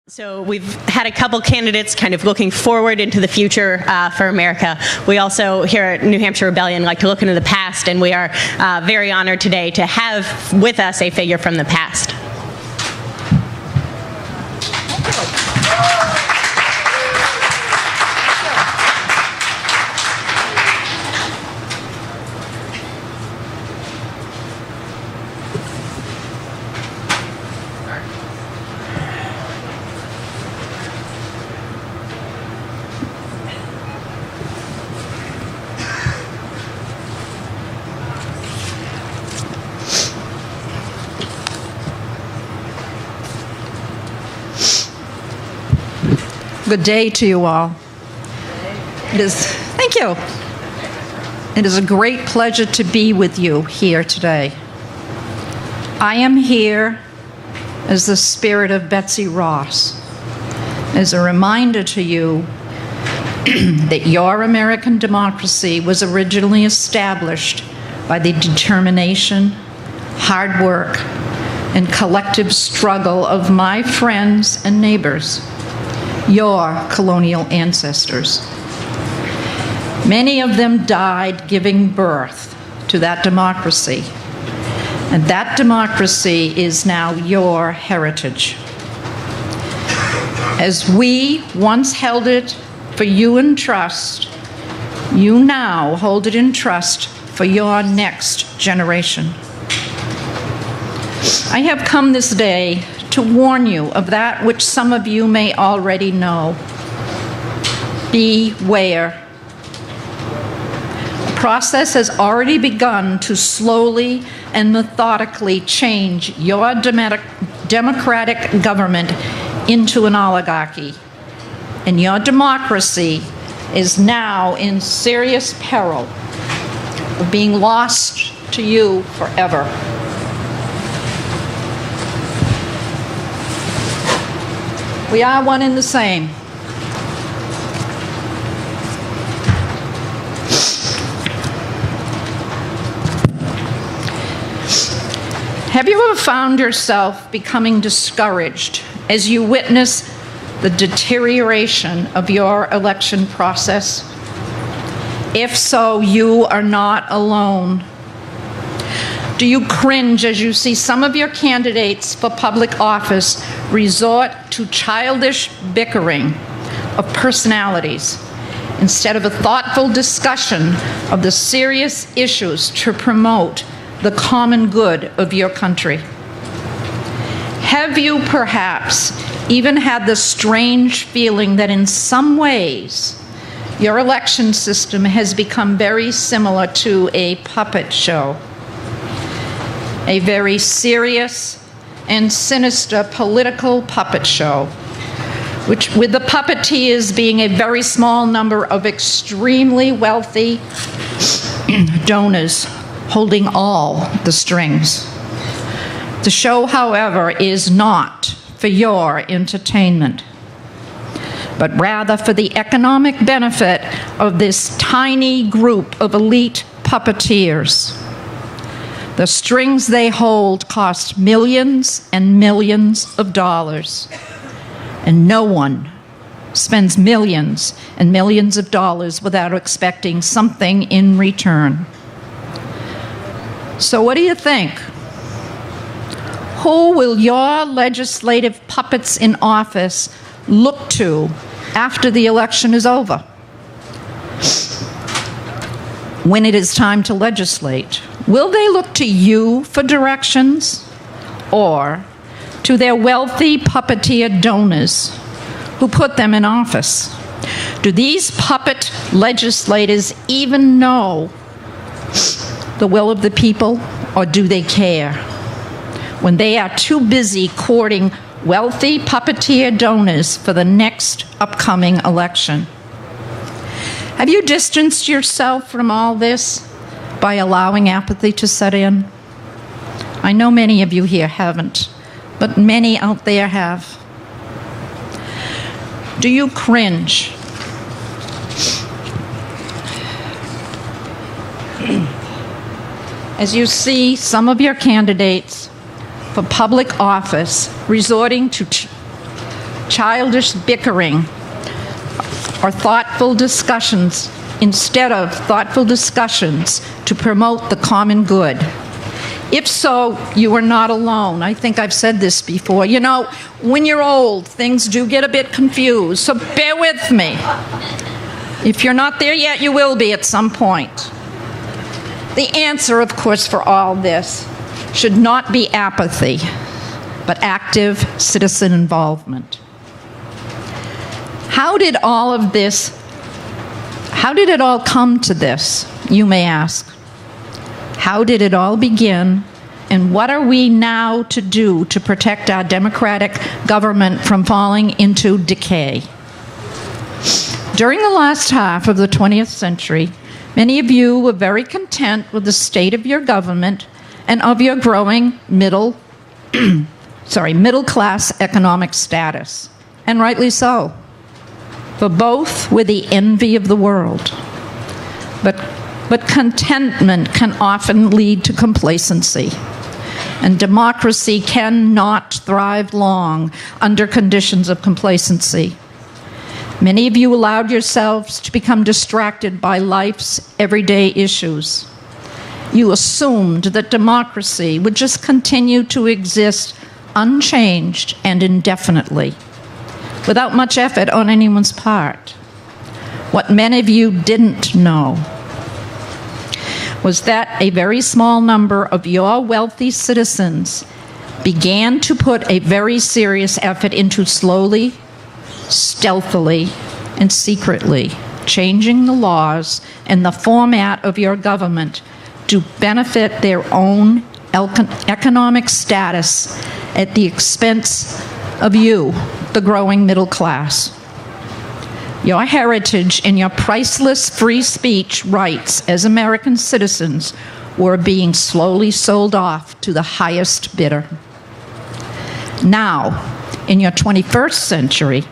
So we've had a couple candidates kind of looking forward into the future for America. We also here at New Hampshire Rebellion like to look into the past, and we are very honored today to have with us a figure from the past. Good day to you all. Thank you. It is a great pleasure to be with you here today. I am here as the spirit of Betsy Ross, as a reminder to you that your American democracy was originally established by the determination, hard work, and collective struggle of my friends and neighbors, your colonial ancestors. Many of them died giving birth to that democracy, and that democracy is now your heritage. As we once held it for you in trust, you now hold it in trust for your next generation. I have come this day to warn you of that which some of you may already know. Beware. The process has already begun to slowly and methodically change your democratic government into an oligarchy, and your democracy is now in serious peril of being lost to you forever. We are one and the same. Have you ever found yourself becoming discouraged as you witness the deterioration of your election process? If so, you are not alone. Do you cringe as you see some of your candidates for public office resort to childish bickering of personalities instead of a thoughtful discussion of the serious issues to promote the common good of your country? Have you perhaps even had the strange feeling that in some ways your election system has become very similar to a puppet show? A very serious and sinister political puppet show, which with the puppeteers being a very small number of extremely wealthy donors holding all the strings. The show, however, is not for your entertainment, but rather for the economic benefit of this tiny group of elite puppeteers. The strings they hold cost millions and millions of dollars, and no one spends millions and millions of dollars without expecting something in return. So what do you think? Who will your legislative puppets in office look to after the election is over? When it is time to legislate, will they look to you for directions, or to their wealthy puppeteer donors who put them in office? Do these puppet legislators even know the will of the people, or do they care when they are too busy courting wealthy puppeteer donors for the next upcoming election? Have you distanced yourself from all this by allowing apathy to set in? I know many of you here haven't, but many out there have. Do you cringe? As you see some of your candidates for public office resorting to childish bickering or thoughtful discussions instead of thoughtful discussions to promote the common good? If so, you are not alone. I think I've said this before. You know, when you're old, things do get a bit confused, so bear with me. If you're not there yet, you will be at some point. The answer, of course, for all this should not be apathy, but active citizen involvement. How did it all come to this, you may ask? How did it all begin, and what are we now to do to protect our democratic government from falling into decay? During the last half of the 20th century, many of you were very content with the state of your government and of your growing middle-class economic status, and rightly so. For both were the envy of the world. But contentment can often lead to complacency, and democracy cannot thrive long under conditions of complacency. Many of you allowed yourselves to become distracted by life's everyday issues. You assumed that democracy would just continue to exist unchanged and indefinitely, without much effort on anyone's part. What many of you didn't know was that a very small number of your wealthy citizens began to put a very serious effort into slowly, stealthily, and secretly changing the laws and the format of your government to benefit their own economic status at the expense of you, the growing middle class. Your heritage and your priceless free speech rights as American citizens were being slowly sold off to the highest bidder. Now, in your 21st century,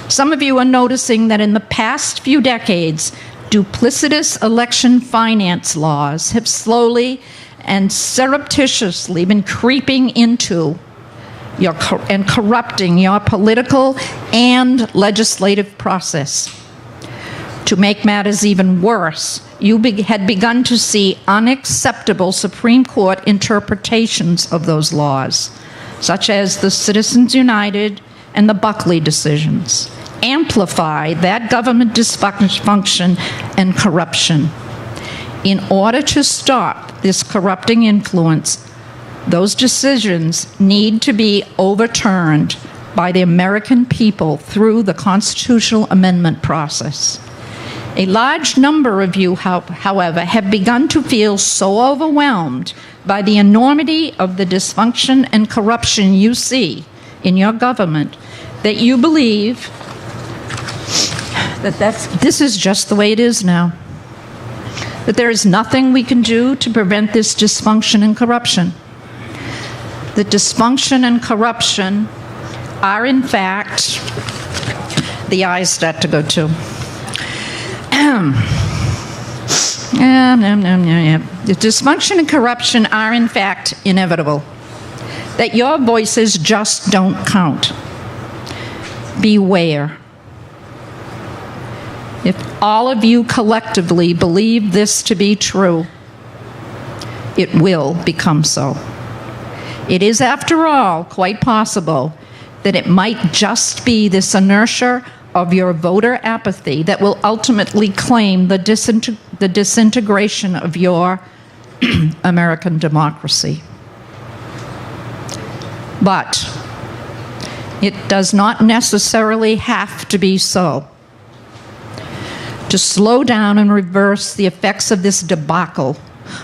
some of you are noticing that in the past few decades, duplicitous election finance laws have slowly and surreptitiously been creeping into and corrupting your political and legislative process. To make matters even worse, you had begun to see unacceptable Supreme Court interpretations of those laws, such as the Citizens United and the Buckley decisions, amplify that government dysfunction and corruption. In order to stop this corrupting influence, those decisions need to be overturned by the American people through the constitutional amendment process. A large number of you, however, have begun to feel so overwhelmed by the enormity of the dysfunction and corruption you see in your government that you believe that this is just the way it is now, that there is nothing we can do to prevent this dysfunction and corruption. The dysfunction and corruption are, in fact, the eyes start to go too. The dysfunction and corruption are, in fact, inevitable. That your voices just don't count. Beware. If all of you collectively believe this to be true, it will become so. It is, after all, quite possible that it might just be this inertia of your voter apathy that will ultimately claim the disintegration of your American democracy. But it does not necessarily have to be so. To slow down and reverse the effects of this debacle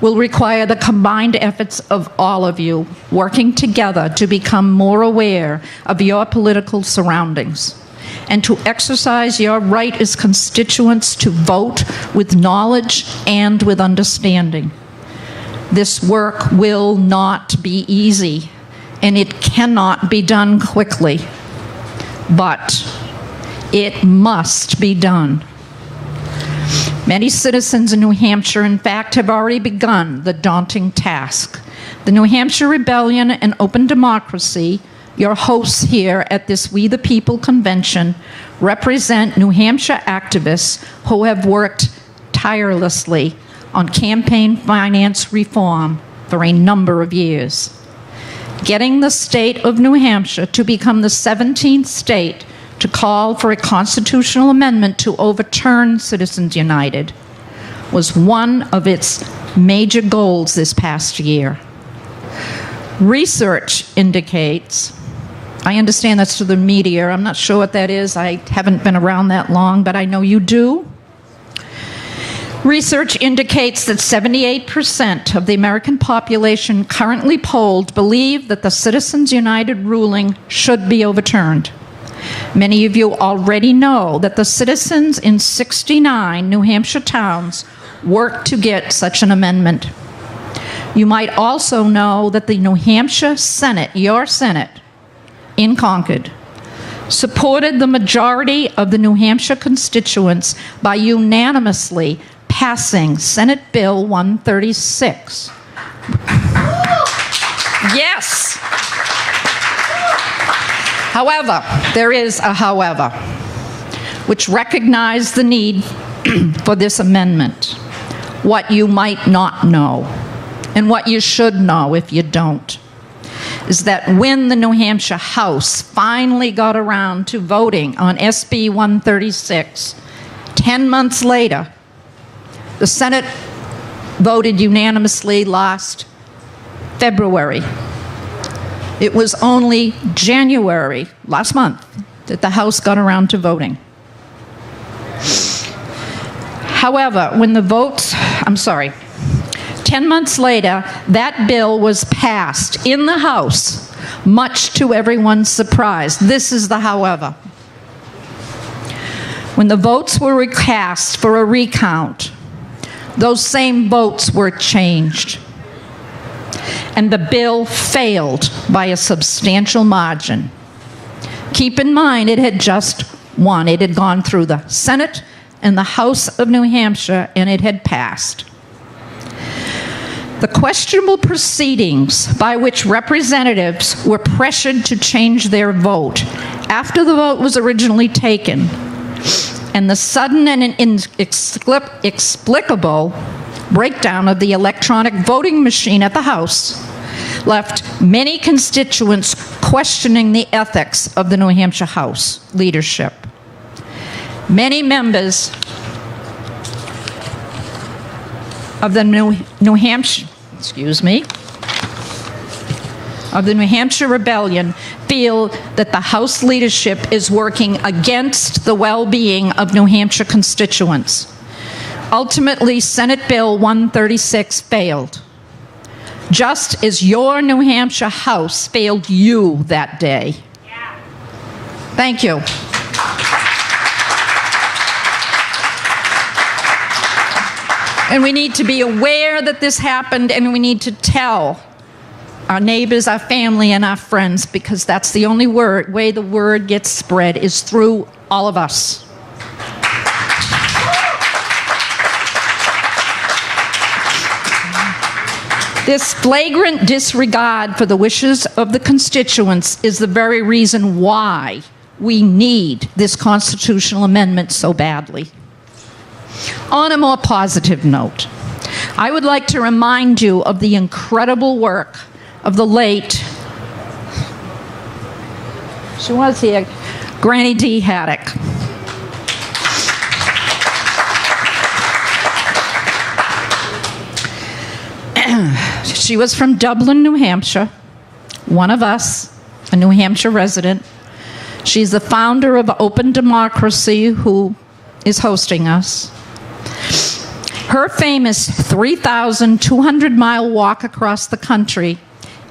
will require the combined efforts of all of you working together to become more aware of your political surroundings and to exercise your right as constituents to vote with knowledge and with understanding. This work will not be easy, and it cannot be done quickly, but it must be done. Many citizens in New Hampshire, in fact, have already begun the daunting task. The New Hampshire Rebellion and Open Democracy, your hosts here at this We the People convention represent New Hampshire activists who have worked tirelessly on campaign finance reform for a number of years. Getting the state of New Hampshire to become the 17th state to call for a constitutional amendment to overturn Citizens United was one of its major goals this past year. Research indicates, I understand that's to the media, I'm not sure what that is, I haven't been around that long, but I know you do. Research indicates that 78% of the American population currently polled believe that the Citizens United ruling should be overturned. Many of you already know that the citizens in 69 New Hampshire towns worked to get such an amendment. You might also know that the New Hampshire Senate, your Senate, in Concord, supported the majority of the New Hampshire constituents by unanimously passing Senate Bill 136. Yes! However, there is a however, which recognized the need for this amendment. What you might not know, and what you should know if you don't, is that when the New Hampshire House finally got around to voting on SB 136, 10 months later, the Senate voted unanimously last February. It was only January, last month, that the House got around to voting. However, when the votes, 10 months later, that bill was passed in the House, much to everyone's surprise. This is the however. When the votes were recast for a recount, those same votes were changed, and the bill failed by a substantial margin. Keep in mind, it had just won. It had gone through the Senate and the House of New Hampshire, and it had passed. The questionable proceedings by which representatives were pressured to change their vote after the vote was originally taken, and the sudden and inexplicable breakdown of the electronic voting machine at the House left many constituents questioning the ethics of the New Hampshire House leadership. Many members of the New Hampshire Rebellion feel that the House leadership is working against the well-being of New Hampshire constituents. Ultimately, Senate Bill 136 failed, just as your New Hampshire House failed you that day. Yeah. Thank you. And we need to be aware that this happened, and we need to tell our neighbors, our family, and our friends, because that's the only way the word gets spread is through all of us. This flagrant disregard for the wishes of the constituents is the very reason why we need this constitutional amendment so badly. On a more positive note, I would like to remind you of the incredible work of the late, she was here, Granny D. Haddock. She was from Dublin, New Hampshire, one of us, a New Hampshire resident. She's the founder of Whither Democracy, who is hosting us. Her famous 3,200-mile walk across the country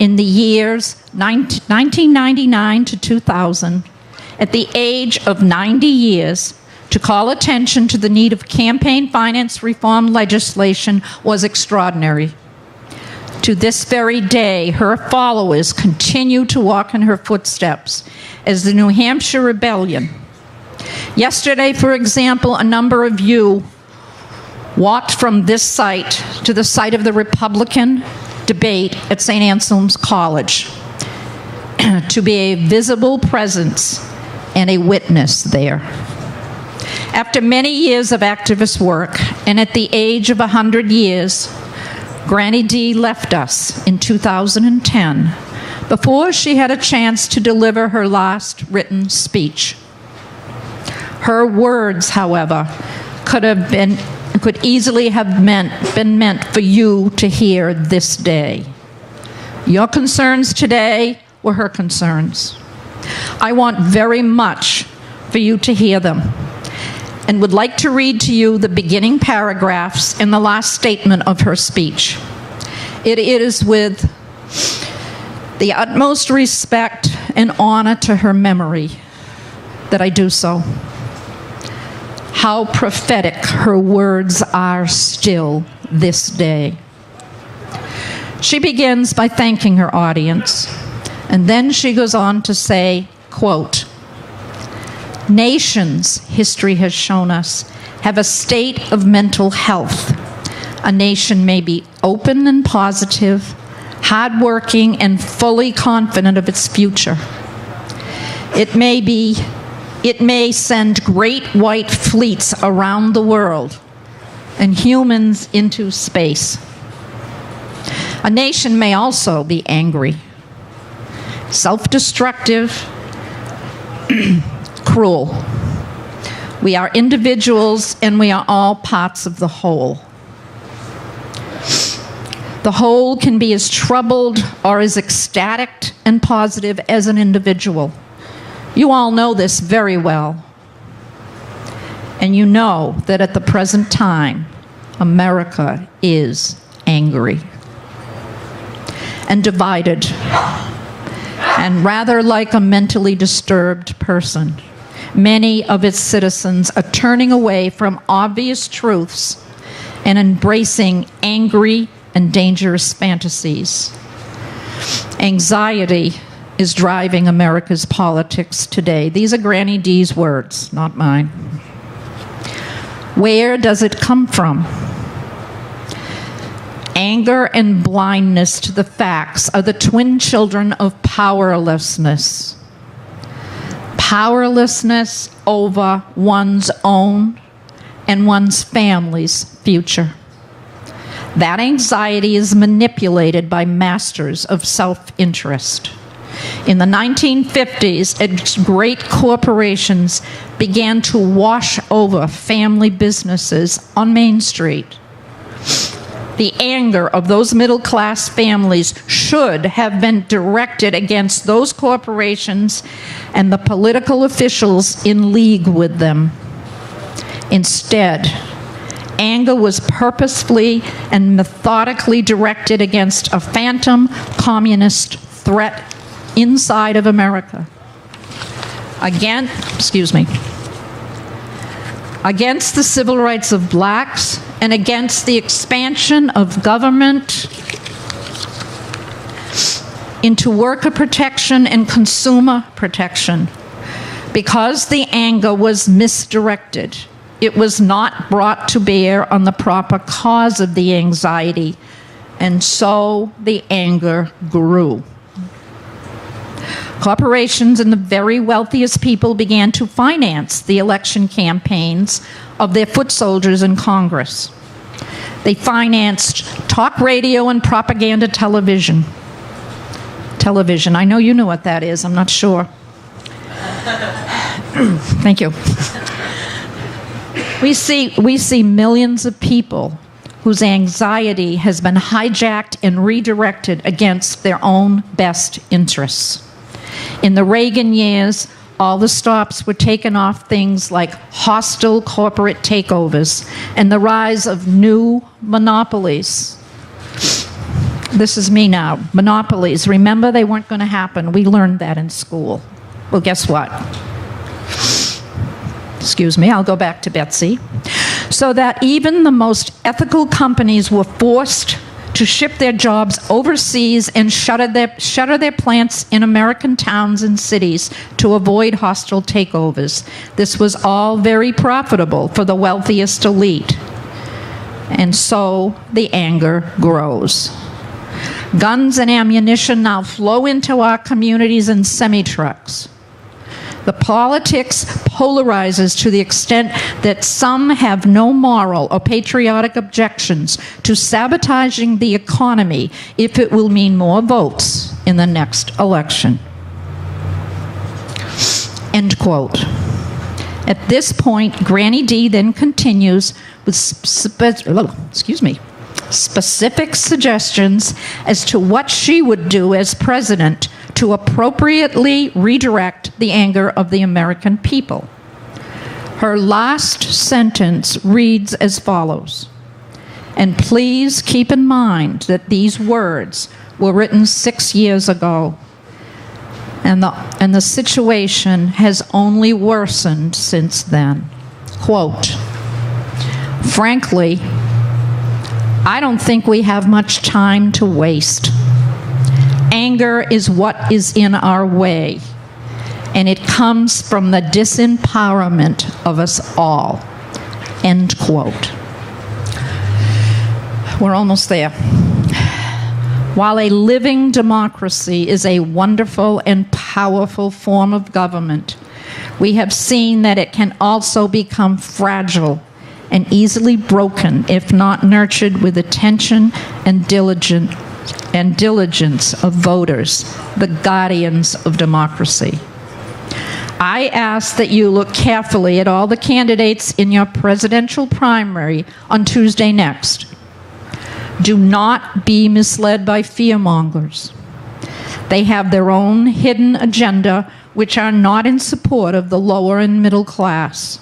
in the years 1999 to 2000, at the age of 90 years, to call attention to the need of campaign finance reform legislation was extraordinary. To this very day, her followers continue to walk in her footsteps as the New Hampshire Rebellion. Yesterday, for example, a number of you walked from this site to the site of the Republican debate at St. Anselm's College. to be a visible presence and a witness there. After many years of activist work, and at the age of 100 years, Granny D left us in 2010 before she had a chance to deliver her last written speech. Her words, however, could easily have been meant for you to hear this day. Your concerns today were her concerns. I want very much for you to hear them, and would like to read to you the beginning paragraphs in the last statement of her speech. It is with the utmost respect and honor to her memory that I do so. How prophetic her words are still this day. She begins by thanking her audience, and then she goes on to say, quote, "Nations, history has shown us, have a state of mental health. A nation may be open and positive, hardworking and fully confident of its future. It may send great white fleets around the world and humans into space. A nation may also be angry, self-destructive, cruel. We are individuals and we are all parts of the whole. The whole can be as troubled or as ecstatic and positive as an individual. You all know this very well. And you know that at the present time, America is angry and divided, and rather like a mentally disturbed person. Many of its citizens are turning away from obvious truths and embracing angry and dangerous fantasies. Anxiety is driving America's politics today. These are Granny D's words, not mine. Where does it come from? Anger and blindness to the facts are the twin children of powerlessness. Powerlessness over one's own and one's family's future. That anxiety is manipulated by masters of self-interest. In the 1950s, great corporations began to wash over family businesses on Main Street. The anger of those middle-class families should have been directed against those corporations and the political officials in league with them. Instead, anger was purposefully and methodically directed against a phantom communist threat inside of America. Against the civil rights of blacks and against the expansion of government into worker protection and consumer protection. Because the anger was misdirected, it was not brought to bear on the proper cause of the anxiety, and so the anger grew. Corporations and the very wealthiest people began to finance the election campaigns of their foot soldiers in Congress. They financed talk radio and propaganda television. I know you know what that is, I'm not sure. Thank you. We see millions of people whose anxiety has been hijacked and redirected against their own best interests. In the Reagan years, all the stops were taken off things like hostile corporate takeovers and the rise of new monopolies. This is me now. Monopolies. Remember, they weren't going to happen. We learned that in school. Well, guess what? Excuse me, I'll go back to Betsy. So that even the most ethical companies were forced to ship their jobs overseas and shutter their plants in American towns and cities to avoid hostile takeovers. This was all very profitable for the wealthiest elite. And so the anger grows. Guns and ammunition now flow into our communities in semi-trucks. The politics polarizes to the extent that some have no moral or patriotic objections to sabotaging the economy if it will mean more votes in the next election. End quote. At this point, Granny D then continues with specific suggestions as to what she would do as president to appropriately redirect the anger of the American people. Her last sentence reads as follows, and please keep in mind that these words were written 6 years ago, and the situation has only worsened since then. Quote, frankly, I don't think we have much time to waste. Anger is what is in our way, and it comes from the disempowerment of us all. End quote. We're almost there. While a living democracy is a wonderful and powerful form of government, we have seen that it can also become fragile and easily broken if not nurtured with attention and diligence of voters, the guardians of democracy. I ask that you look carefully at all the candidates in your presidential primary on Tuesday next. Do not be misled by fearmongers. They have their own hidden agenda, which are not in support of the lower and middle class.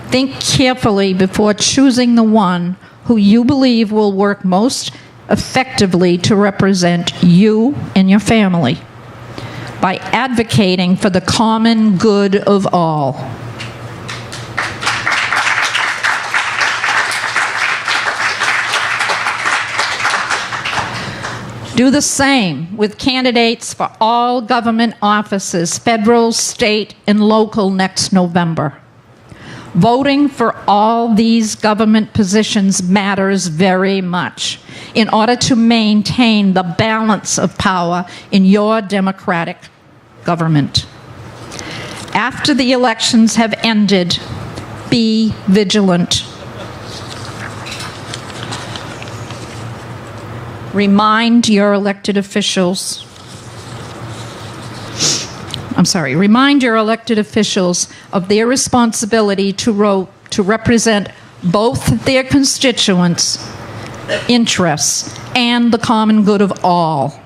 Think carefully before choosing the one who you believe will work most effectively to represent you and your family by advocating for the common good of all. Do the same with candidates for all government offices, federal, state, and local next November. Voting for all these government positions matters very much in order to maintain the balance of power in your democratic government. After the elections have ended, be vigilant. Remind your elected officials of their responsibility to represent both their constituents' interests and the common good of all.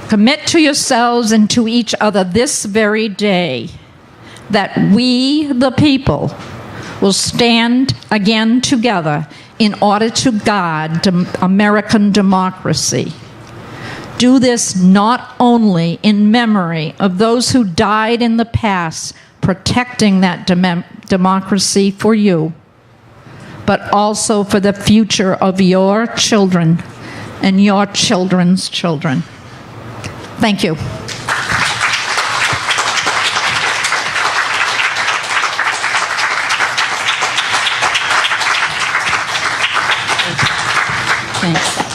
Commit to yourselves and to each other this very day that we, the people, will stand again together in order to guard American democracy. Do this not only in memory of those who died in the past protecting that democracy for you, but also for the future of your children and your children's children. Thank you. Thanks.